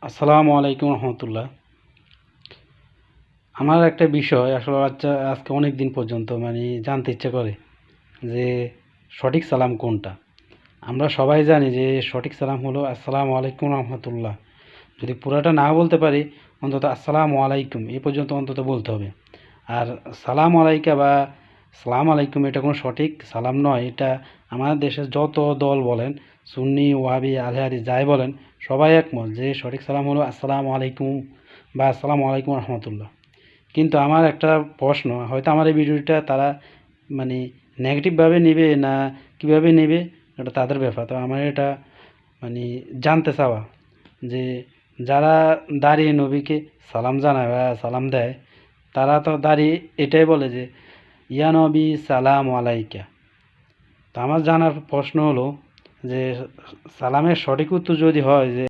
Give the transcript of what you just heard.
আসসালামু আলাইকুম রহমতুল্লাহ। আমার একটা বিষয় আসলে আজকে অনেক দিন পর্যন্ত জানতে ইচ্ছে করে যে সঠিক সালাম কোনটা। আমরা সবাই জানি যে সঠিক সালাম হলো আসসালামু আলাইকুম রহমতুল্লাহ। যদি পুরাটা না বলতে পারি, অন্তত আসসালামু আলাইকুম এই পর্যন্ত অন্তত বলতে হবে। আর সালাম আলাইকা বা সালাম আলাইকুম এটা কোনো সঠিক সালাম নয়। এটা আমাদের দেশের যত দল বলেন, সুন্নি, ওয়াহাবি, আহলে হাদিস যাই বলেন, সবাই একমত যে সঠিক সালাম হলো আসসালামু আলাইকুম বা আসসালামু আলাইকুম রহমতুল্লাহ। কিন্তু আমার একটা প্রশ্ন, হয়তো আমার এই ভিডিওটা তারা মানে নেগেটিভভাবে নেবে না কীভাবে নেবে, এটা তাদের ব্যাপার। তো আমার এটা মানে জানতে চাওয়া যে যারা দাঁড়িয়ে নবীকে সালাম জানায় বা সালাম দেয়, তারা তো দাঁড়িয়ে এটাই বলে যে ইয়া নবী সালাম আলাইকা। তো আমার জানার প্রশ্ন হলো যে সালামের সঠিক উত্তর যদি হয় যে